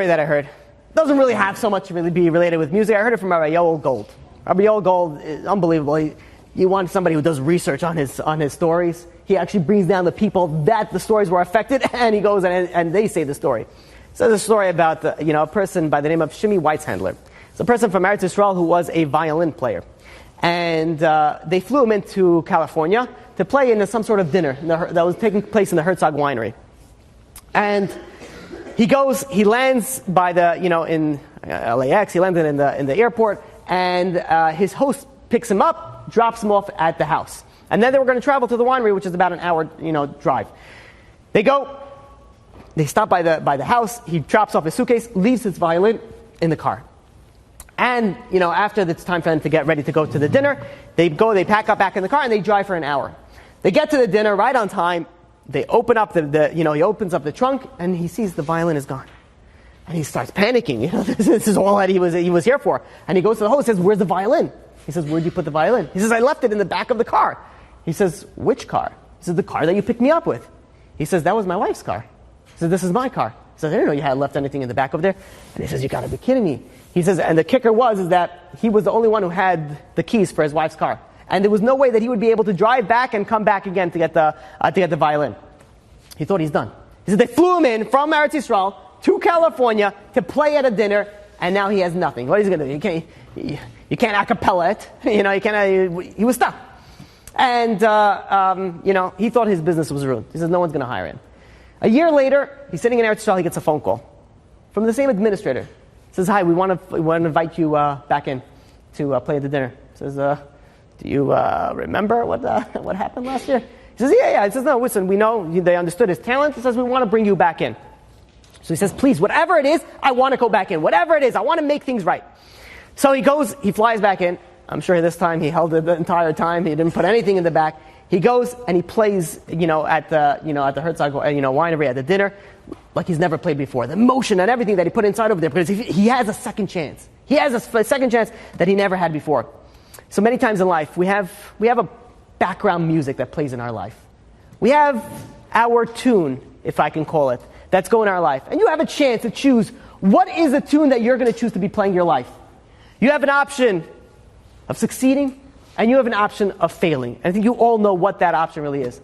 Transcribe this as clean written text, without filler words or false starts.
story that I heard. It doesn't really have so much to really be related with music. I heard it from Rabbi Yoel Gold. Rabbi Yoel Gold is unbelievable. You want somebody who does research on his stories. He actually brings down the people that the stories were affected, and he goes and they say the story. So there's a story about a person by the name of Shimi Weitzhandler. It's a person from Eretz Yisrael who was a violin player. And they flew him into California to play in some sort of dinner that was taking place in the Herzog Winery. And he lands by in LAX, he landed in the airport, and his host picks him up, drops him off at the house. And then they were going to travel to the winery, which is about an hour, drive. They stop by the house, he drops off his suitcase, leaves his violin in the car. And, after it's time for them to get ready to go to the dinner, they pack up back in the car and they drive for an hour. They get to the dinner right on time. They open up he opens up the trunk and he sees the violin is gone. And he starts panicking. This is all that he was here for. And he goes to the host and says, "Where's the violin?" He says, "Where'd you put the violin?" He says, "I left it in the back of the car." He says, "Which car?" He says, "The car that you picked me up with." He says, "That was my wife's car." He says, "This is my car." He says, "I didn't know you had left anything in the back of there." And he says, "You gotta be kidding me." He says, and the kicker is that he was the only one who had the keys for his wife's car. And there was no way that he would be able to drive back and come back again to get the violin. He thought he's done. He said they flew him in from Eretz Yisrael to California to play at a dinner, and now he has nothing. What is he going to do? You can't a cappella it. He was stuck. And, he thought his business was ruined. He says no one's going to hire him. A year later, he's sitting in Eretz Yisrael, he gets a phone call from the same administrator. He says, "Hi, we want to invite you back in to play at the dinner." He says, "Do you remember what happened last year?" He says, Yeah. He says, "No, listen, we know they understood his talent." He says, "We want to bring you back in." So he says, "Please, whatever it is, I want to go back in. Whatever it is, I want to make things right." So he flies back in. I'm sure this time he held it the entire time. He didn't put anything in the back. He goes and he plays, at the Herzog, winery at the dinner, like he's never played before. The emotion and everything that he put inside over there, because he has a second chance. He has a second chance that he never had before. So many times in life, we have a background music that plays in our life. We have our tune, if I can call it, that's going in our life. And you have a chance to choose what is the tune that you're going to choose to be playing your life. You have an option of succeeding, and you have an option of failing. And I think you all know what that option really is.